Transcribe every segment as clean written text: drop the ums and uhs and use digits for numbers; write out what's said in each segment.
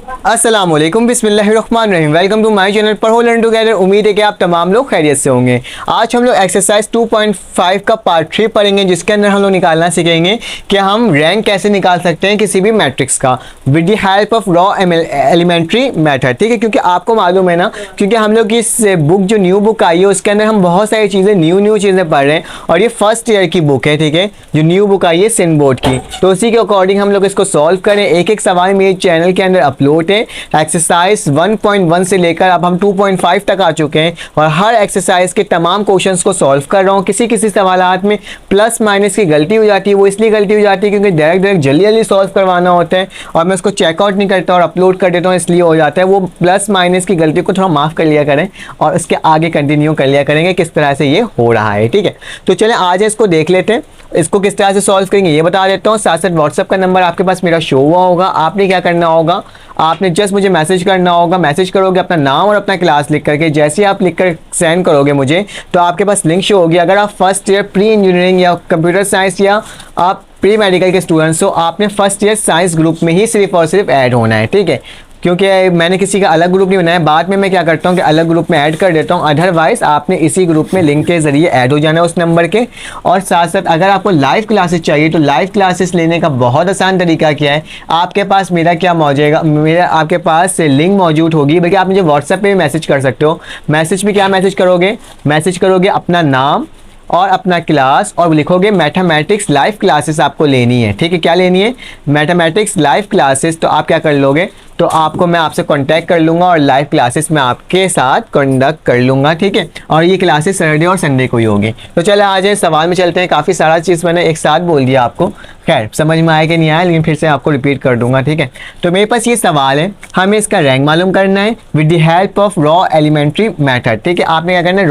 अस्सलामुअलैकुम बिस्मिल्लाहिर्रहमानिर्रहीम। Welcome to my channel पर लर्न टुगेदर। उम्मीद है कि आप तमाम लोग खैरियत से होंगे। आज हम लोग एक्सरसाइज 2.5 का पार्ट 3 पढ़ेंगे, जिसके अंदर हम लोग निकालना सीखेंगे कि हम रैंक कैसे निकाल सकते हैं किसी भी मैट्रिक्स का with the help of row elementary method. ठीक है, क्योंकि आपको मालूम है ना, क्योंकि हम लोग की इस बुक जो न्यू बुक आई है उसके अंदर हम बहुत सारी चीज़ें न्यू चीज़ें पढ़ रहे हैं और ये फर्स्ट ईयर की बुक है। ठीक है, जो न्यू बुक आई है सिंध बोर्ड की, तो उसी के अकॉर्डिंग हम लोग इसको सॉल्व करें। एक एक सवाल मेरे चैनल के अंदर अपलोड है। एक्सरसाइज 1.1 से लेकर अब हम 2.5 तक आ चुके हैं और हर एक्सरसाइज के तमाम क्वेश्चंस को सॉल्व कर रहा हूं। किसी किसी सवालात में प्लस माइनस की गलती हो जाती है, वो इसलिए गलती हो जाती है क्योंकि डायरेक्ट जल्दी सॉल्व करवाना होता है और मैं उसको चेकआउट नहीं करता और अपलोड कर देता हूँ, इसलिए हो जाता है। वो प्लस माइनस की गलती को थोड़ा माफ़ कर लिया करें और उसके आगे कंटिन्यू कर लिया करेंगे किस तरह से ये हो रहा है। ठीक है, तो चलें आज इसको देख लेते हैं। इसको किस तरह से सॉल्व करेंगे ये बता देता हूँ। साथ साथ व्हाट्सएप का नंबर आपके पास मेरा शो हुआ होगा। आपने क्या करना होगा, आपने जस्ट मुझे मैसेज करना होगा। मैसेज करोगे अपना नाम और अपना क्लास लिख करके, जैसे ही आप लिख कर सेंड करोगे मुझे तो आपके पास लिंक शो होगी। अगर आप फर्स्ट ईयर प्री इंजीनियरिंग या कंप्यूटर साइंस या आप प्री मेडिकल के स्टूडेंट्स हो, आपने फर्स्ट ईयर साइंस ग्रुप में ही सिर्फ और सिर्फ ऐड होना है। ठीक है, क्योंकि मैंने किसी का अलग ग्रुप नहीं बनाया, बाद में मैं क्या करता हूँ कि अलग ग्रुप में ऐड कर देता हूँ। अदरवाइज आपने इसी ग्रुप में लिंक के ज़रिए ऐड हो जाना है उस नंबर के। और साथ साथ अगर आपको लाइव क्लासेस चाहिए तो लाइव क्लासेस लेने का बहुत आसान तरीका क्या है, आपके पास मेरा क्या मौजूदा आपके पास लिंक मौजूद होगी, बल्कि आप मुझे व्हाट्सएप पे भी मैसेज कर सकते हो। मैसेज में क्या मैसेज करोगे अपना नाम और अपना क्लास और लिखोगे मैथमेटिक्स लाइव क्लासेस आपको लेनी है। ठीक है, क्या लेनी है, मैथमेटिक्स लाइव क्लासेस। तो आप क्या कर लोगे, तो आपको मैं आपसे कांटेक्ट कर लूँगा और लाइव क्लासेस मैं आपके साथ कंडक्ट कर लूँगा। ठीक है, और ये क्लासेस सैटरडे और संडे को ही होगी। तो चले आ जाए सवाल में चलते हैं। काफ़ी सारा चीज़ मैंने एक साथ बोल दिया आपको, खैर समझ में आया कि नहीं आया, लेकिन फिर से आपको रिपीट कर दूंगा। ठीक है, तो मेरे पास ये सवाल है, हमें इसका रैंक मालूम करना है with the help of row elementary method. ठीक है, आपने क्या करना है,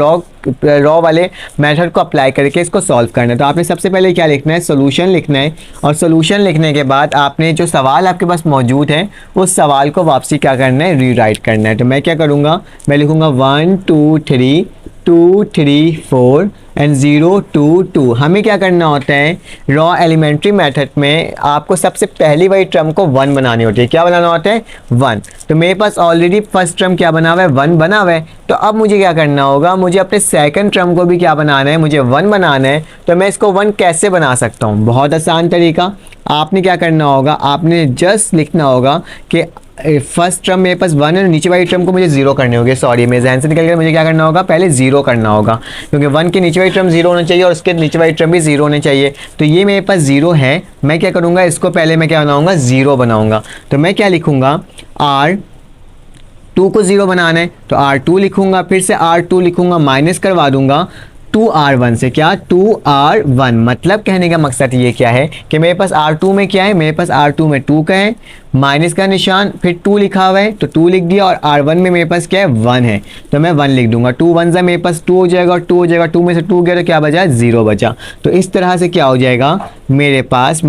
रॉ वाले मेथड को अप्लाई करके इसको सॉल्व करना है। तो आपने सबसे पहले क्या लिखना है, सोल्यूशन लिखना है और सोल्यूशन लिखने के बाद आपने जो सवाल आपके पास मौजूद है उस सवाल को वापसी क्या करना है, रीराइट करना है। तो मैं क्या करूँगा, मैं लिखूँगा 1 2 3 2 3 4 एंड 0 2 2। हमें क्या करना होता है, रॉ एलिमेंट्री मेथड में आपको सबसे पहली वाली टर्म को 1 बनानी होती है। क्या बनाना होता है, 1। तो मेरे पास ऑलरेडी फर्स्ट टर्म क्या बना हुआ है, 1 बना हुआ है। तो अब मुझे क्या करना होगा, मुझे अपने सेकंड टर्म को भी क्या बनाना है, मुझे 1 बनाना है। तो मैं इसको 1 कैसे बना सकता हूँ, बहुत आसान तरीका। आपने क्या करना होगा, आपने जस्ट लिखना होगा कि फर्स्ट टर्म मेरे पास 1 है, नीचे वाली टर्म को मुझे 0 करने होंगे। सॉरी, मेरे जहन से निकल गया। मुझे क्या करना होगा, पहले 0 करना होगा, क्योंकि 1 के नीचे वाली टर्म 0 होना चाहिए और उसके नीचे वाली टर्म भी 0 होने चाहिए। तो ये मेरे पास 0 है। मैं क्या करूँगा, इसको पहले मैं क्या बनाऊँगा, 0 बनाऊँगा। तो मैं क्या लिखूँगा, R2 को 0 बनाना है तो R2 लिखूँगा, फिर से R2 लिखूँगा, माइनस करवा दूँगा 2R1 से। क्या, 2R1। मतलब कहने का मकसद ये क्या है कि मेरे पास R2 में क्या है, मेरे पास R2 में 2 का है, माइनस का निशान, फिर 2 लिखा हुआ है तो 2 लिख दिया, और R1 में मेरे पास क्या है, 1 है तो मैं 1 लिख दूंगा। 2 1 से मेरे पास 2 हो जाएगा और 2 हो जाएगा, 2 में से 2 गया तो क्या बचा, 0 बचा। तो इस तरह से क्या हो जाएगा, मेरे पास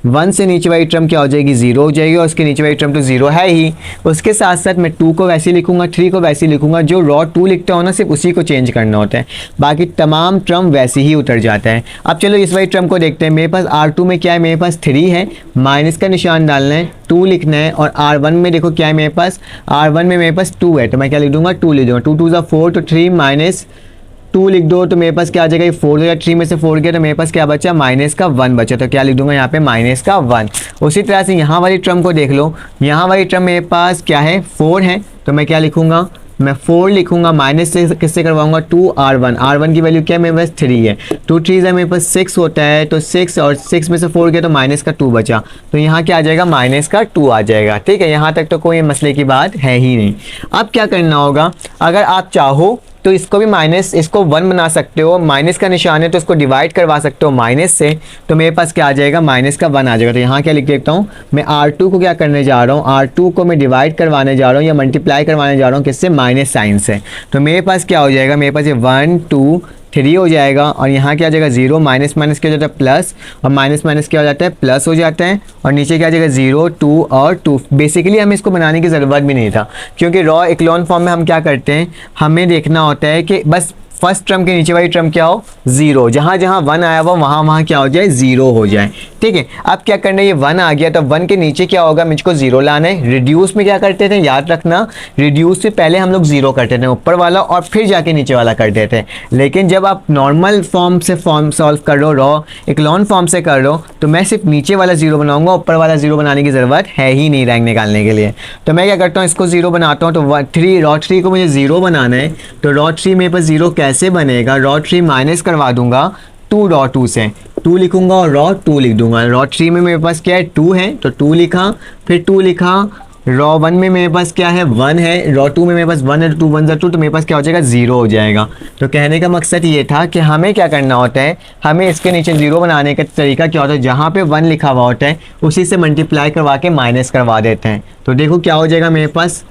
1 से नीचे वाली टर्म क्या हो जाएगी, 0 हो जाएगी और उसके नीचे वाली टर्म तो 0 है ही। उसके साथ साथ मैं 2 को वैसे लिखूंगा, 3 को वैसे लिखूंगा। जो रॉ 2 लिखता हो ना, सिर्फ उसी को चेंज करना होता है, बाकी तमाम टर्म वैसे ही उतर जाता है। अब चलो इस वाली टर्म को देखते हैं। मेरे पास R2 में क्या है, मेरे पास 3 है, माइनस का निशान डालना है, 2 लिखना है। और R1 में देखो क्या है, मेरे पास R1 में मेरे पास 2 है तो मैं क्या लिख दूंगा, 2 लिख दूंगा। 2 2 ज़ा 4 तो 3 माइनस 2 लिख दो तो मेरे पास क्या आ जाएगा, ये 4 हो जाएगा, 3 में से 4 गया तो मेरे पास क्या बचा, माइनस का 1 बचा। तो क्या लिख दूंगा यहाँ पे, माइनस का 1। उसी तरह से यहाँ वाली टर्म को देख लो, यहाँ वाली टर्म मेरे पास क्या है, 4 है तो मैं क्या लिखूंगा, मैं 4 लिखूंगा, माइनस से किससे करवाऊंगा, 2R1। R1 की वैल्यू क्या है, मेरे पास 3 है। 2 3 है मेरे पास 6 होता है तो 6, और 6 में से 4 गया तो माइनस का 2 बचा। तो यहाँ क्या आ जाएगा, माइनस का 2 आ जाएगा। ठीक है, यहाँ तक तो कोई मसले की बात है ही नहीं। अब क्या करना होगा, अगर आप चाहो तो इसको भी माइनस, इसको 1 बना सकते हो। माइनस का निशान है तो इसको डिवाइड करवा सकते हो माइनस से, तो मेरे पास क्या आ जाएगा, माइनस का 1 आ जाएगा। तो यहाँ क्या लिख देता हूँ, मैं R2 को क्या करने जा रहा हूँ, R2 को मैं डिवाइड करवाने जा रहा हूँ या मल्टीप्लाई करवाने जा रहा हूँ, किससे, माइनस साइन से। तो मेरे पास क्या हो जाएगा, मेरे पास ये 1 2 3 हो जाएगा और यहाँ क्या आ जाएगा, 0 माइनस माइनस क्या हो जाता है, प्लस, और माइनस माइनस क्या हो जाता है, प्लस हो जाता है। और नीचे क्या आ जाएगा, 0 2 और 2। बेसिकली हमें इसको बनाने की ज़रूरत भी नहीं था, क्योंकि रॉ इक्लोन फॉर्म में हम क्या करते हैं, हमें देखना होता है कि बस फर्स्ट टर्म के नीचे वाली टर्म क्या हो, जीरो, जहाँ जहाँ वन आया हुआ वहाँ वहाँ क्या हो जाए, जीरो हो जाए। ठीक है, अब क्या करना है, ये वन आ गया तो वन के नीचे क्या होगा, मुझको जीरो लाना है। रिड्यूस में क्या करते थे, याद रखना, रिड्यूस से पहले हम लोग जीरो करते थे ऊपर वाला और फिर जाके नीचे वाला करते थे। लेकिन जब आप नॉर्मल फॉर्म से फॉर्म सॉल्व कर रहे हो, रॉ इक्लॉन फॉर्म से कर रहे हो, तो मैं सिर्फ नीचे वाला जीरो बनाऊंगा, ऊपर वाला जीरो बनाने की ज़रूरत है ही नहीं रैंक निकालने के लिए। तो मैं क्या करता हूँ, इसको जीरो बनाता हूँ। तो थ्री रॉ थ्री को मुझे जीरो बनाना है, तो रॉ थ्री मेरे पास जीरो कैसे बनेगा, रॉ थ्री माइनस करवा दूंगा टू रॉ टू से, टू लिखूंगा और रॉ टू लिख दूंगा। रॉ थ्री में मेरे पास क्या है, टू है तो टू लिखा, फिर टू लिखा। रॉ वन में मेरे पास क्या है, वन है, रॉ टू में मेरे पास वन है, तो टू वन ज़ा टू, तो मेरे पास क्या हो जाएगा, जीरो हो जाएगा। तो कहने का मकसद ये था कि हमें क्या करना होता है, हमें इसके नीचे जीरो बनाने का तरीका क्या होता है, जहाँ पे वन लिखा हुआ होता है उसी से मल्टीप्लाई करवा के माइनस करवा देते हैं। तो देखो क्या हो जाएगा, मेरे पास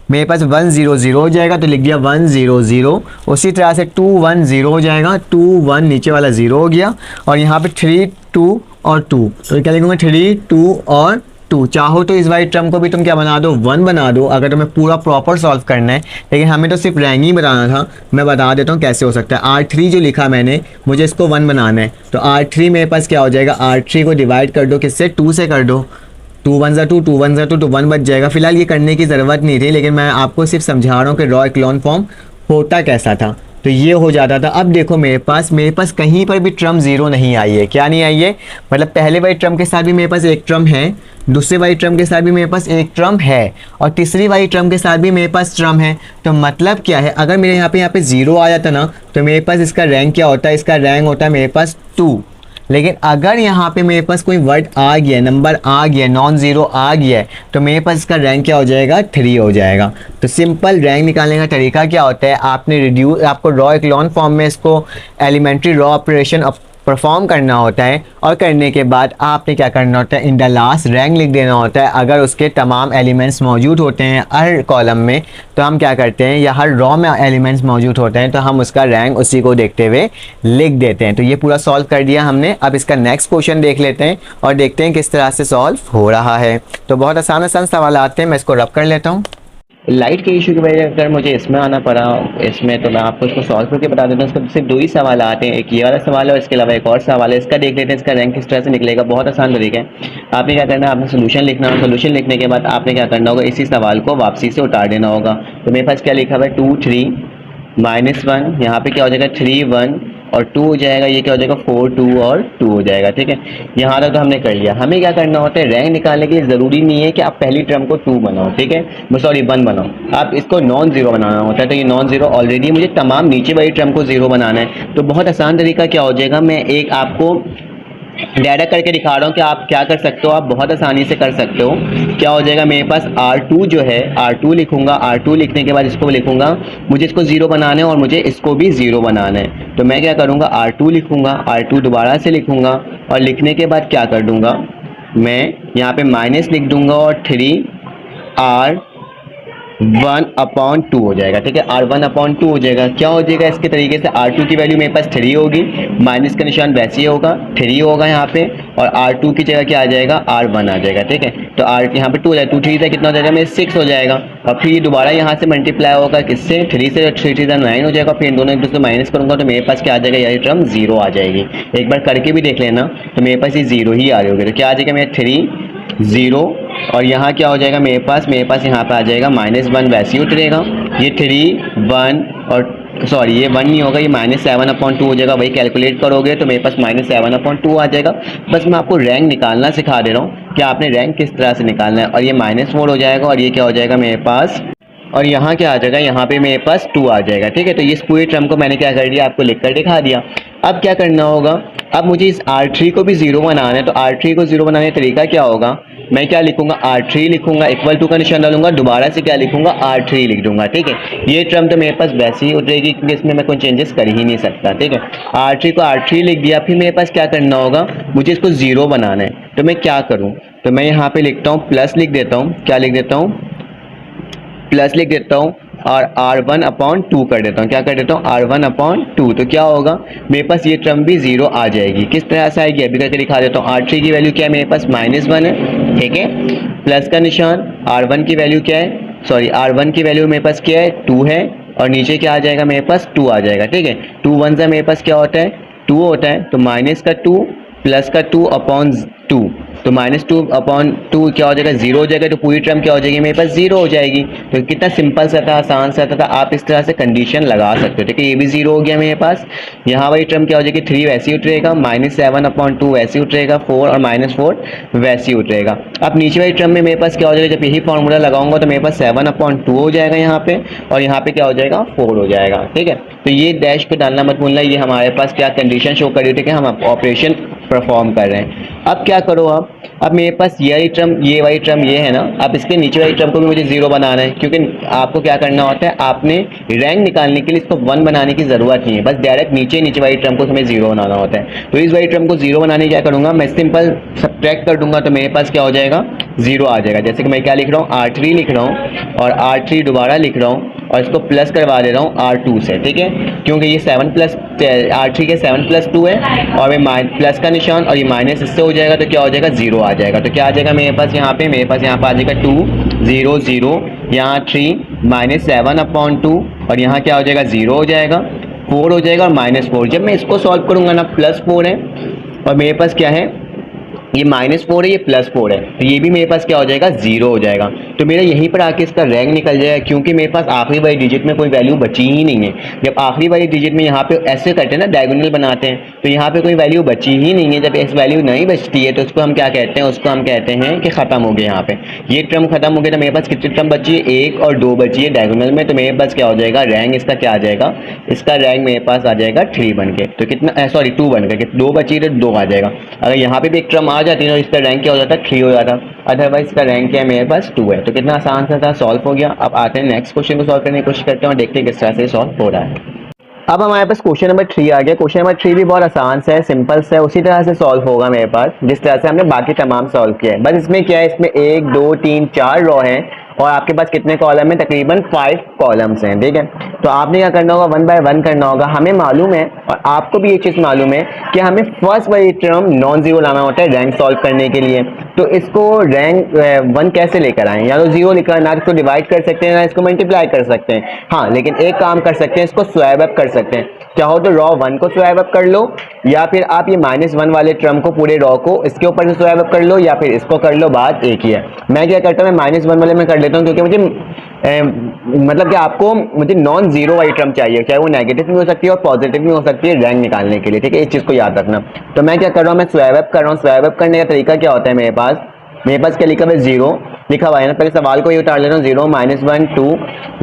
100 हो जाएगा, तो लिख दिया 100। उसी तरह से 210 हो जाएगा, 21 नीचे वाला जीरो हो गया, और यहाँ पे 3 2 और 2, तो क्या लिखूंगा 3 2 और 2। चाहो तो इस वाली टर्म को भी तुम क्या बना दो, 1 बना दो, अगर तुम्हें पूरा प्रॉपर सॉल्व करना है। लेकिन हमें तो सिर्फ रैंक ही बताना था, मैं बता देता हूँ कैसे हो सकता है। R3 जो लिखा मैंने, मुझे इसको 1 बनाना है, तो R3 मेरे पास क्या हो जाएगा, R3 को डिवाइड कर दो किससे, 2 से कर दो, 2 1 2, 2 1 2, तो 1 बच जाएगा। फिलहाल ये करने की ज़रूरत नहीं थी, लेकिन मैं आपको सिर्फ समझा रहा हूँ कि रॉ इक्लॉन फॉर्म होता कैसा था। तो ये हो जाता था। अब देखो मेरे पास कहीं पर भी टर्म जीरो नहीं आई है। क्या नहीं आई है, मतलब पहले वाली टर्म के साथ भी मेरे पास एक टर्म है, दूसरे वाली टर्म के साथ भी मेरे पास एक टर्म है, और तीसरी वाली टर्म के साथ भी मेरे पास टर्म है। तो मतलब क्या है, अगर मेरे यहाँ पे जीरो आ जाता ना, तो मेरे पास इसका रैंक क्या होता है, इसका रैंक होता है मेरे पास 2। लेकिन अगर यहाँ पे मेरे पास कोई वर्ड आ गया, नंबर आ गया, नॉन ज़ीरो आ गया है, तो मेरे पास इसका रैंक क्या हो जाएगा, 3 हो जाएगा। तो सिंपल रैंक निकालने का तरीका क्या होता है, आपको रॉ इक्लॉन फॉर्म में इसको एलिमेंट्री रॉ ऑपरेशन परफॉर्म करना होता है, और करने के बाद आपने क्या करना होता है, इन द लास्ट रैंक लिख देना होता है। अगर उसके तमाम एलिमेंट्स मौजूद होते हैं हर कॉलम में, तो हम क्या करते हैं, या हर रॉ में एलिमेंट्स मौजूद होते हैं, तो हम उसका रैंक उसी को देखते हुए लिख देते हैं। तो ये पूरा सॉल्व कर दिया हमने। अब इसका नेक्स्ट क्वेश्चन देख लेते हैं और देखते हैं किस तरह से सॉल्व हो रहा है। तो बहुत आसान सवाल आते हैं, मैं इसको रब कर लेता हूँ। लाइट के इशू की वजह से अगर मुझे इसमें आना पड़ा इसमें, तो मैं आपको इसको सॉल्व करके बता देता हूँ। इसका सिर्फ 2 ही सवाल आते हैं, एक ये वाला सवाल है और इसके अलावा एक और सवाल है। इसका देख लेते हैं इसका रैंक किस तरह से निकलेगा। बहुत आसान तरीका है, आपने क्या करना है, आपने सोल्यूशन लिखना है, सोल्यूशन लिखने के बाद आपने क्या करना होगा, इसी सवाल को वापसी से उतार देना होगा। तो मेरे पास क्या लिखा हुआ है, 2 3 -1, यहाँ पे क्या हो जाएगा 3 1 और 2 हो जाएगा, ये क्या हो जाएगा 4 2 और 2 हो जाएगा। ठीक है, यहाँ तक तो हमने कर लिया। हमें क्या करना होता है, रैंक निकालने के लिए ज़रूरी नहीं है कि आप पहली टर्म को 2 बनाओ, ठीक है, सॉरी 1 बनाओ, आप इसको नॉन ज़ीरो बनाना होता है। तो ये नॉन ज़ीरो ऑलरेडी मुझे तमाम नीचे वाली टर्म को ज़ीरो बनाना है। तो बहुत आसान तरीका क्या हो जाएगा, मैं एक आपको डायरेक्ट करके दिखा रहा हूँ कि आप क्या कर सकते हो, आप बहुत आसानी से कर सकते हो। क्या हो जाएगा, मेरे पास R2 जो है, R2 लिखूंगा, R2 लिखने के बाद इसको लिखूंगा, मुझे इसको ज़ीरो बनाना है और मुझे इसको भी ज़ीरो बनाना है। तो मैं क्या करूँगा, R2 लिखूंगा, R2 दोबारा से लिखूंगा, और लिखने के बाद क्या कर दूंगा, मैं यहाँ पे माइनस लिख दूंगा और 3 R1/2 हो जाएगा। ठीक है, R1/2 हो जाएगा। क्या हो जाएगा, इसके तरीके से R2 की वैल्यू मेरे पास 3 होगी, माइनस का निशान वैसे ही होगा, 3 होगा यहाँ पे, और R2 की जगह क्या आ जाएगा, R1 आ जाएगा। ठीक है, तो R यहाँ पे 2 हो जाएगा, 2 3 से कितना हो जाएगा, मेरे 6 हो जाएगा। और फिर ये दोबारा यहाँ से मल्टीप्लाई होगा किससे, 3 से, 3 3 9 हो जाएगा। फिर इन दोनों एक दूसरे माइनस करूँगा तो मेरे पास क्या आ जाएगा, यही टर्म 0 आ जाएगी। एक बार करके भी देख लेना, तो मेरे पास ये 0 ही आ रही होगी। तो क्या आ जाएगा, मेरे 3 0, और यहाँ क्या हो जाएगा, मेरे पास यहाँ पे आ जाएगा -1, वैसे ही उतरेगा। ये 3 1 और सॉरी ये 1 नहीं होगा, ये -7/2 हो जाएगा। वही कैलकुलेट करोगे तो मेरे पास -7/2 आ जाएगा। बस मैं आपको रैंक निकालना सिखा दे रहा हूँ कि आपने रैंक किस तरह से निकालना है। और ये -4 हो जाएगा, और ये क्या हो जाएगा मेरे पास, और यहाँ क्या आ जाएगा, यहाँ पे मेरे पास 2 आ जाएगा। ठीक है, तो इस पूरे टर्म को मैंने क्या कर दिया, आपको लिख कर दिखा दिया। अब क्या करना होगा, अब मुझे इस R3 को भी 0 बनाना है। तो R3 को 0 बनाने का तरीका क्या होगा, मैं क्या लिखूंगा, R3 लिखूंगा, =2 का निशान डालूंगा, दोबारा से क्या लिखूंगा, R3 लिख दूंगा। ठीक है, ये टर्म तो मेरे पास वैसे ही उतरेगी क्योंकि इसमें मैं कोई चेंजेस कर ही नहीं सकता। ठीक है, R3 को R3 लिख दिया। फिर मेरे पास क्या करना होगा, मुझे इसको 0 बनाना है। तो मैं क्या करूँ, तो मैं यहाँ पे लिखता हूँ, प्लस लिख देता हूँ, क्या लिख देता हूँ, प्लस लिख देता हूँ, और R1/2 कर देता हूँ। क्या कर देता हूँ, R1/2। तो क्या होगा, मेरे पास ये टर्म भी 0 आ जाएगी। किस तरह से आएगी, अभी करके दिखा देता हूँ। R3 की वैल्यू क्या है, मेरे पास -1 है। ठीक है, प्लस का निशान, R1 की वैल्यू क्या है, सॉरी R1 की वैल्यू मेरे पास क्या है, 2 है। और नीचे क्या आ जाएगा मेरे पास 2 आ जाएगा। ठीक है, 2 वन से मेरे पास क्या होता है 2 होता है, तो माइनस का 2 प्लस का 2 अपॉन 2, तो -2 अपॉन 2 क्या हो जाएगा 0 हो जाएगा, तो पूरी टर्म क्या हो जाएगी मेरे पास 0 हो जाएगी। तो कितना सिंपल सा था, आसान सा था, आप इस तरह से कंडीशन लगा सकते हो। ठीक है, ये भी 0 हो गया मेरे पास। यहाँ वाली टर्म क्या हो जाएगी 3 वैसे ही उतरेगा, -7 अपॉन 2 वैसे ही उतरेगा, 4 और -4 वैसे ही उतरेगा। अब नीचे वाली टर्म में मेरे पास क्या हो जाएगा, जब यही फॉर्मूला लगाऊंगा तो मेरे पास 7 अपॉन 2 हो जाएगा यहाँ पे, और यहाँ पे क्या हो जाएगा 4 हो जाएगा। ठीक है, तो ये डैश पे डालना मत भूलना, ये हमारे पास क्या कंडीशन शो कर रही है। ठीक है, हम ऑपरेशन परफॉर्म कर रहे हैं। अब क्या करो आप, अब मेरे पास ये वाली टर्म ये वाली टर्म ये है ना, अब इसके नीचे वाली टर्म को भी मुझे 0 बनाना है, क्योंकि आपको क्या करना होता है, आपने रैंक निकालने के लिए इसको 1 बनाने की ज़रूरत नहीं है, बस डायरेक्ट नीचे वाली टर्म को हमें 0 बनाना होता है। तो इस वाली टर्म को 0 बनाने क्या करूँगा, मैं सिंपल सब्ट्रैक्ट कर दूंगा, तो मेरे पास क्या हो जाएगा 0 आ जाएगा। जैसे कि मैं क्या लिख रहा हूँ R3 लिख रहा हूँ, और R3 दोबारा लिख रहा हूँ, और इसको प्लस करवा दे रहा हूँ R2 से। ठीक है, क्योंकि ये 7 प्लस R3 के 7 प्लस 2 है, और मैं प्लस का निशान और ये माइनस इससे हो जाएगा, तो क्या हो जाएगा 0 आ जाएगा। तो क्या आ जाएगा मेरे पास यहाँ पे, मेरे पास यहाँ पे आ जाएगा 2 0 0, यहाँ 3 -7 अपॉन 2, और यहाँ क्या हो जाएगा 0 हो जाएगा, 4 हो जाएगा और -4। जब मैं इसको सॉल्व करूँगा ना, +4 है और मेरे पास क्या है ये -4 है, ये +4 है, तो ये भी मेरे पास क्या हो जाएगा 0 हो जाएगा। तो मेरा यहीं पर आके इसका रैंक निकल जाएगा, क्योंकि मेरे पास आखिरी वाली डिजिट में कोई वैल्यू बची ही नहीं है। जब आखिरी वाली डिजिट में यहाँ पे ऐसे करते हैं ना, डायगोनल बनाते हैं, तो यहाँ पे कोई वैल्यू बची ही नहीं है। जब इस वैल्यू नहीं बचती है तो उसको हम क्या कहते हैं, उसको हम कहते हैं कि ख़त्म हो गया। यहाँ पे ये टर्म खत्म हो गया, तो मेरे पास कितनी टर्म बची है, 1 और 2 बची है डायगोनल में, तो मेरे पास क्या हो जाएगा रैंक इसका क्या आ जाएगा, इसका रैंक मेरे पास आ जाएगा 3 बन के। तो कितना सॉरी 2 बन के, 2 बची तो 2 आ जाएगा। अगर यहाँ पे भी एक टर्म आ जाती है तो इसका रैंक क्या हो जाता है 3 हो जाता, अदरवाइज इसका रैंक क्या है मेरे पास 2 है। तो कितना आसान सा था, सॉल्व हो गया। अब आते हैं नेक्स्ट क्वेश्चन को सॉल्व करने की कोशिश करते हैं और देखते हैं किस तरह से सॉल्व हो रहा है। अब हमारे पास क्वेश्चन नंबर 3 आ गया। क्वेश्चन नंबर 3 भी बहुत आसान सा है, सिंपल सा है, उसी तरह से सॉल्व होगा मेरे पास जिस तरह से हमने बाकी तमाम सॉल्व किया है। बस इसमें क्या है, इसमें 1 2 3 4 रो हैं और आपके पास कितने कॉलम है, तकरीबन 5 कॉलम्स हैं। ठीक है, तो आपने क्या करना होगा, 1 बाय 1 करना होगा। हमें मालूम है और आपको भी ये चीज़ मालूम है कि हमें फर्स्ट वाली टर्म नॉन जीरो लाना होता है रैंक सॉल्व करने के लिए। तो इसको रैंक 1 कैसे लेकर आएँ, या तो 0 लेकर ना इसको डिवाइड कर सकते हैं ना इसको मल्टीप्लाई कर सकते हैं। हाँ, लेकिन एक काम कर सकते हैं, इसको स्वैप अप कर सकते हैं। चाहो तो रॉ 1 को स्वैप अप कर लो, या फिर आप ये -1 वाले टर्म को पूरे रॉ को इसके ऊपर से स्वैप अप कर लो, या फिर इसको कर लो, बात एक ही है। मैं क्या करता हूँ, मैं -1 वाले में कर लेता हूँ, क्योंकि मुझे मतलब कि आपको मुझे नॉन जीरो वाली टर्म चाहिए, चाहे वो नेगेटिव भी हो सकती है और पॉजिटिव भी हो सकती है रैंक निकालने के लिए। ठीक है, इस चीज़ को याद रखना। तो मैं क्या कर रहा हूँ, मैं स्वैप अप कर रहा हूँ। स्वैप अप करने का तरीका क्या होता है, मेरे पास क्या लिखा हुआ है 0 लिखा हुआ है ना। पहले सवाल को ये उतार लेता हूँ, 0 -1 2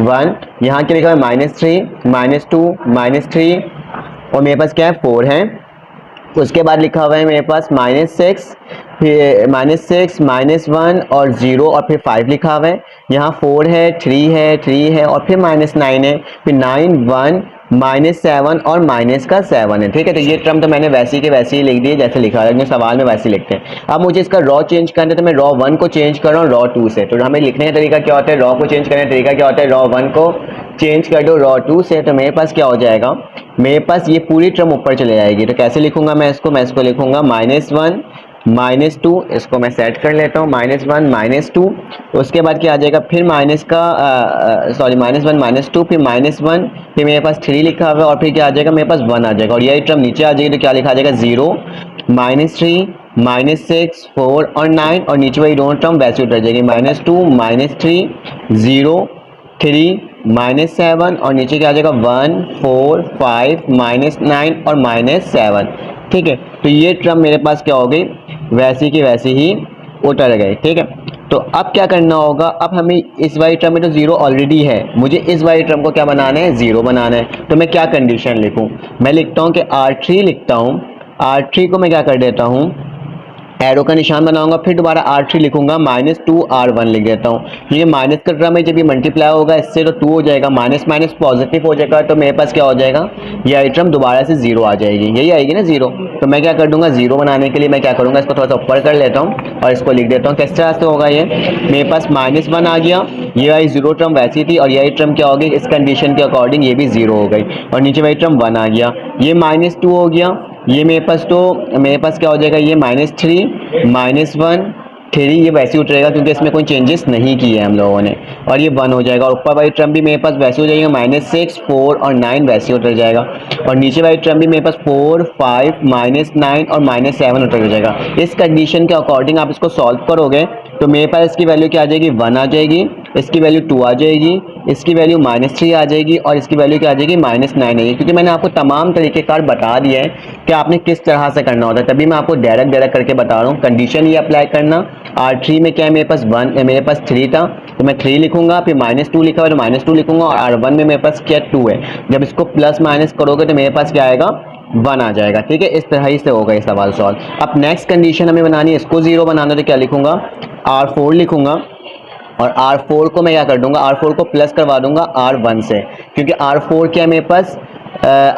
1, यहाँ क्या लिखा हुआ है -3 -2 -3, और मेरे पास क्या है 4 है। उसके बाद लिखा हुआ है मेरे पास -6 फिर -6 -1 और 0 और फिर 5 लिखा हुआ है। यहाँ 4 है 3 है और फिर -9 है, फिर 9 1 -7 और -7 है। ठीक है, तो ये टर्म तो मैंने वैसी के वैसे ही लिख दी जैसे लिखा है, सवाल में वैसे लिखते हैं। अब मुझे इसका रॉ चेंज करना है, तो मैं रॉ 1 को चेंज कर रहा हूँ रॉ 2 से। तो हमें लिखने का तरीका क्या होता है, रॉ को चेंज करने का तरीका क्या होता है, रॉ 1 को चेंज कर दो रॉ 2 से। तो मेरे पास क्या हो जाएगा, मेरे पास ये पूरी टर्म ऊपर चले जाएगी। तो कैसे लिखूंगा मैं इसको लिखूंगा -1 -2, इसको मैं सेट कर लेता हूँ, -1 -2। उसके बाद क्या आ जाएगा, फिर -1 -2, फिर -1, फिर मेरे पास 3 लिखा हुआ है, और फिर क्या आ जाएगा मेरे पास 1 आ जाएगा, और यही टर्म नीचे आ जाएगी। तो क्या लिखा जाएगा 0 -3 -6 4 और 9, और नीचे वाली दोनों टर्म वैसे उतर जाएगी, -2 -3 0 3 -7, और नीचे क्या आ जाएगा 1 4 5 -9 और -7। ठीक है, तो ये टर्म मेरे पास क्या हो गई, वैसी की वैसी ही उतर गए। ठीक है, तो अब क्या करना होगा, अब हमें इस वाली टर्म में तो 0 ऑलरेडी है, मुझे इस वाली टर्म को क्या बनाना है, 0 बनाना है। तो मैं क्या कंडीशन लिखूं, मैं लिखता हूं कि R3 लिखता हूं, R3 को मैं क्या कर देता हूं, एरो का निशान बनाऊंगा, फिर दोबारा R3 लिखूंगा, -2 R1 लिख देता हूँ। ये माइनस का टर्म है, जब ये मल्टीप्लाई होगा इससे तो 2 हो जाएगा, माइनस माइनस पॉजिटिव हो जाएगा, तो मेरे पास क्या हो जाएगा, ये आइटम दोबारा से 0 आ जाएगी, यही आएगी ना 0। तो मैं क्या कर दूंगा, 0 बनाने के लिए मैं क्या करूंगा, इसको थोड़ा सा ऊपर कर लेता हूँ और इसको लिख देता हूँ। किस तरह से होगा, ये मेरे पास -1 आ गया, ये वाली 0 टर्म वैसी थी, और यही टर्म क्या होगी, इस कंडीशन के अकॉर्डिंग ये भी 0 हो गई, और नीचे वाली टर्म 1 आ गया, ये -2 हो गया, ये मेरे पास क्या हो जाएगा, ये -3 -1 3, ये वैसे ही उतरेगा क्योंकि इसमें कोई चेंजेस नहीं किए हम लोगों ने। और ये 1 हो जाएगा, और ऊपर वाली टर्म भी मेरे पास वैसे हो जाएगा -6, 4 और 9 वैसे उतर जाएगा, और नीचे वाली टर्म भी मेरे पास 4, 5, -9 और -7 उतर जाएगा। इस कंडीशन के अकॉर्डिंग आप इसको सॉल्व करोगे तो मेरे पास इसकी वैल्यू क्या आ जाएगी, 1 आ जाएगी, इसकी वैल्यू 2 आ जाएगी, इसकी वैल्यू -3 आ जाएगी, और इसकी वैल्यू क्या आ जाएगी, -9 आएगी। क्योंकि मैंने आपको तमाम तरीक़ेकार बता दिया है कि आपने किस तरह से करना होता है, तभी मैं आपको डायरेक्ट करके बता रहा हूँ। कंडीशन ये अप्लाई करना, R3 में क्या है, मेरे पास 1, मेरे पास 3 था तो मैं 3 लिखूंगा, फिर -2 लिखा हुआ तो -2 लिखूंगा, और R1 में मेरे पास क्या 2 है। जब इसको प्लस माइनस करोगे तो मेरे पास क्या आएगा, 1 आ जाएगा। ठीक है, इस तरह ही से होगा ये सवाल सॉल्व। अब नेक्स्ट कंडीशन हमें बनानी है, इसको 0 बनाना, तो क्या लिखूंगा, R4 लिखूंगा, और R4 को मैं क्या कर दूंगा, R4 को प्लस करवा दूंगा R1 से, क्योंकि R4 क्या है मेरे पास,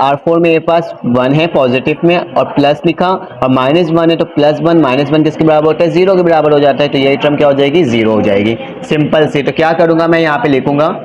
R4 मेरे पास 1 है पॉजिटिव में, और प्लस लिखा, और -1 है तो +1 -1 किसके बराबर होता है, 0 के बराबर हो जाता है, तो यही टर्म क्या हो जाएगी, 0 हो जाएगी, सिंपल सी। तो क्या करूंगा मैं यहाँ पे लिखूंगा,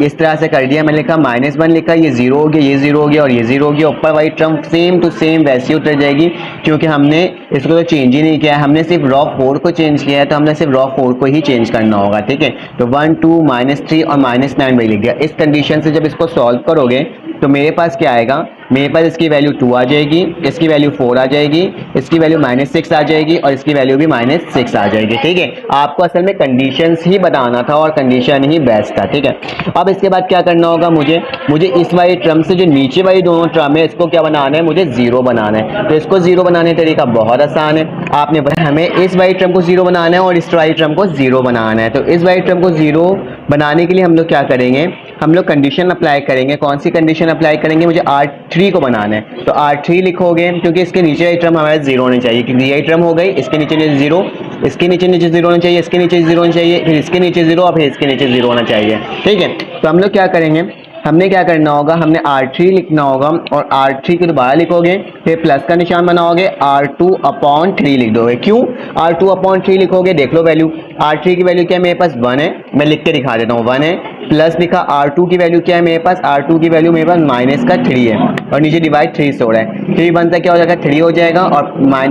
इस तरह से कर दिया, मैंने लिखा -1 लिखा, ये 0 हो गया, ये 0 हो गया, और ये 0 हो गया, ऊपर वाली टर्म सेम टू सेम वैसी उतर जाएगी, क्योंकि हमने इसको तो चेंज ही नहीं किया है, हमने सिर्फ रॉ 4 को चेंज किया है, तो हमने सिर्फ रॉ 4 को ही चेंज करना होगा। ठीक है, तो 1, 2, -3 और -9 वही लिख दिया। इस कंडीशन से जब इसको सॉल्व करोगे तो मेरे पास क्या आएगा, मेरे पास इसकी वैल्यू 2 आ जाएगी, इसकी वैल्यू 4 आ जाएगी, इसकी वैल्यू -6 आ जाएगी, और इसकी वैल्यू भी -6 आ जाएगी। ठीक है, आपको असल में कंडीशंस ही बताना था और कंडीशन ही बेस्ट था। ठीक है, अब इसके बाद क्या करना होगा, मुझे इस वाली टर्म से जो नीचे वाली दोनों टर्म है इसको क्या बनाना है, मुझे 0 बनाना है। तो इसको 0 बनाने का तरीका बहुत आसान है, आपने बताया हमें इस वाली टर्म को 0 बनाना है और इस वाली टर्म को 0 बनाना है। तो इस वाली टर्म को 0 बनाने के लिए हम लोग क्या करेंगे, हम लोग कंडीशन अप्लाई करेंगे। कौन सी कंडीशन अप्लाई करेंगे, मुझे R3 को बनाना है, तो R3 लिखोगे, क्योंकि इसके नीचे वाली टर्म हमारे 0 होनी चाहिए, क्योंकि यही टर्म हो गई, इसके नीचे 0, इसके नीचे 0 होना चाहिए, इसके नीचे 0 होना चाहिए, फिर इसके नीचे 0 और फिर इसके नीचे 0 होना चाहिए। ठीक है, तो हम लोग क्या करेंगे, हमने क्या करना होगा, हमने R3 लिखना होगा, और R3 को दोबारा लिखोगे, फिर प्लस का निशान बनाओगे, R2/3 लिख दोगे। क्यों R2/3 लिखोगे, देख लो वैल्यू, R3 की वैल्यू क्या है, मेरे पास 1 है, मैं लिख के दिखा देता हूँ, 1 है, प्लस लिखा, R2 की वैल्यू क्या है मेरे पास, R2 की वैल्यू मेरे पास -3 है, और नीचे डिवाइड 3 से हो रहा है, 3 बनता क्या हो जाएगा, 3 हो जाएगा, और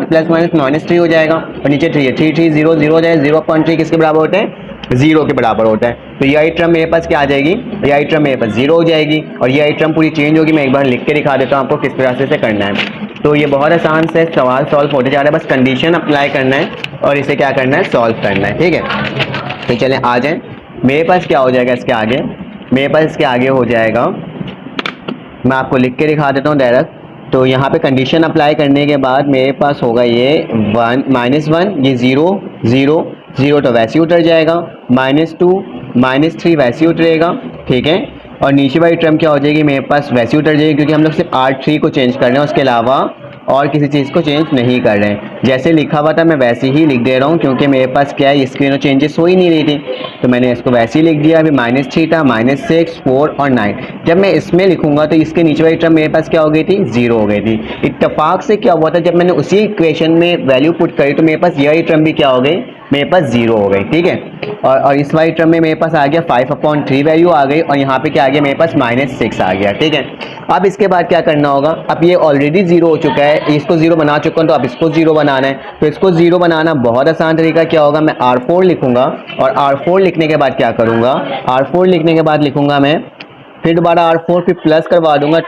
प्लस -3 हो जाएगा, और नीचे 3 है, 3 3 0 0 हो जाएगा, 0/3 किसके बराबर होते हैं, 0 के बराबर होता है। तो यही टर्म मेरे पास क्या आ जाएगी, यही टर्म मेरे पास 0 हो जाएगी, और यही टर्म पूरी चेंज होगी। मैं एक बार लिख के दिखा देता हूँ आपको किस तरह से करना है। तो ये बहुत आसान से सवाल सॉल्व होते जा रहा है, बस कंडीशन अप्लाई करना है और इसे क्या करना है, सॉल्व करना है। ठीक है, तो चलें आ जाएं, मेरे पास क्या हो जाएगा इसके आगे, मेरे पास इसके आगे हो जाएगा, मैं आपको लिख के दिखा देता हूँ डायरेक्ट। तो यहाँ पे कंडीशन अप्लाई करने के बाद मेरे पास होगा ये 1 -1, ये 0 0 0 तो वैसे ही उतर जाएगा, -2 -3 वैसे ही उतरेगा। ठीक है, और नीचे वाली टर्म क्या हो जाएगी, मेरे पास वैसे ही उतर जाएगी, क्योंकि हम लोग सिर्फ R3 को चेंज कर रहे हैं, उसके अलावा और किसी चीज़ को चेंज नहीं कर रहे हैं। जैसे लिखा हुआ था मैं वैसे ही लिख दे रहा हूँ, क्योंकि मेरे पास क्या है, स्क्रीन में चेंजेस हो ही नहीं रही थी, तो मैंने इसको वैसे ही लिख दिया। अभी -3 था, -6, 4 और 9। जब मैं इसमें लिखूंगा तो इसके नीचे वाली टर्म मेरे पास क्या हो गई थी, 0 हो गई थी। इत्तेफाक से क्या हुआ था, जब मैंने उसी इक्वेशन में वैल्यू पुट करी तो मेरे पास यही टर्म भी क्या हो गई, मेरे पास 0 हो गई। ठीक है, और इस वाली टर्म में मेरे पास आ गया 5/3 वैल्यू आ गई, और यहाँ पे क्या आ गया, मेरे पास -6 आ गया। ठीक है, अब इसके बाद क्या करना होगा, अब ये ऑलरेडी 0 हो चुका है, इसको 0 बना चुका हूँ, तो अब इसको 0 बनाना है। तो इसको 0 बनाना बहुत आसान तरीका क्या होगा, मैं R4 लिखूंगा, और R4 लिखने के बाद क्या करूंगा, R4 लिखने के बाद लिखूंगा मैं, फिर दोबारा R4 फिर प्लस करवा दूंगा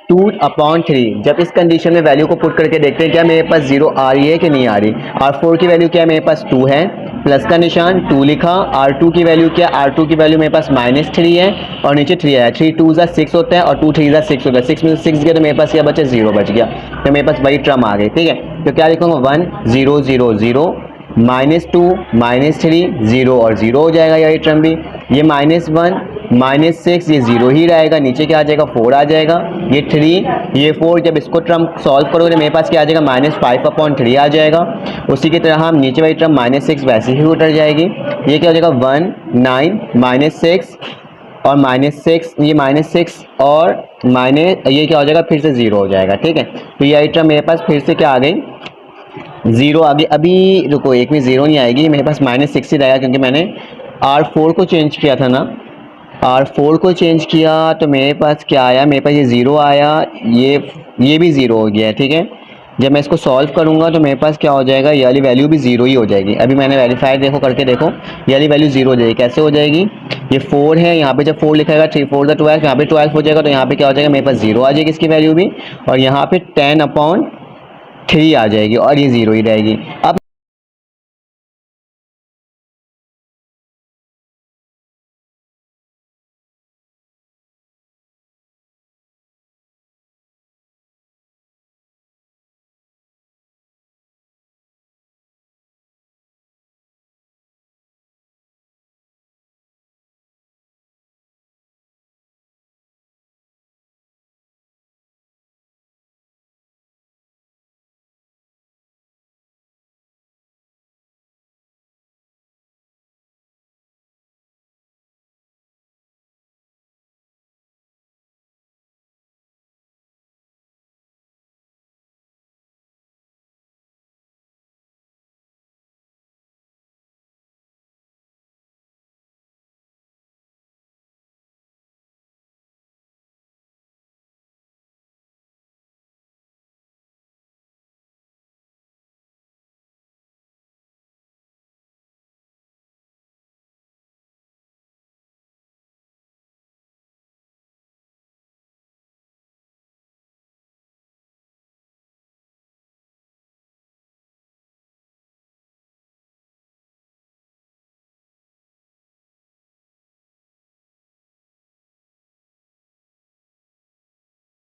2/3। जब इस कंडीशन में वैल्यू को पुट करके देखते हैं क्या मेरे पास 0 आ रही है कि नहीं आ रही। R4 की वैल्यू क्या है, मेरे पास 2 है, प्लस का निशान 2 लिखा। R2 की वैल्यू क्या, R2 की वैल्यू मेरे पास -3 है, और नीचे 3 है, 3 2 6 होता है, और 2 3 6 होता है, 6 में 6 गया तो मेरे पास क्या बचा, 0 बच गया, तो मेरे पास वही टर्म आ गई। ठीक है, तो क्या लिखूंगा, 1 0 0 0 -2 -3 0 और 0 हो जाएगा यही टर्म भी। ये -1 -6 ये 0 ही रहेगा, नीचे क्या आ जाएगा, 4 आ जाएगा, ये 3 ये 4। जब इसको टर्म सॉल्व करोगे तो मेरे पास क्या आ जाएगा, -5/3 आ जाएगा। उसी की तरह हम नीचे वाली टर्म -6 वैसे ही उतर जाएगी। ये क्या हो जाएगा, 1 9 -6 और -6, ये -6 और ये क्या हो जाएगा, फिर से 0 हो जाएगा। ठीक है, तो ये टर्म मेरे पास फिर से क्या आ गई, 0 आ गई। अभी रुको, एक में 0 नहीं आएगी, मेरे पास -6 ही रहेगा, क्योंकि मैंने R4 को चेंज किया था ना, R4 को चेंज किया तो मेरे पास क्या आया, मेरे पास ये 0 आया, ये भी 0 हो गया है। ठीक है, जब मैं इसको सॉल्व करूंगा तो मेरे पास क्या हो जाएगा, ये वाली वैल्यू भी जीरो ही हो जाएगी। अभी मैंने वेरीफाई देखो करके देखो, ये वाली वैल्यू जीरो हो जाएगी। कैसे हो जाएगी, ये 4 है, यहाँ पे जब 4 लिखेगा 3 4 द 12, यहाँ पे 12 हो जाएगा, तो यहाँ पे क्या हो जाएगा, मेरे पास जीरो आ जाएगी इसकी वैल्यू भी, और यहाँ पे 10/3 आ जाएगी और ये जीरो ही रहेगी। अब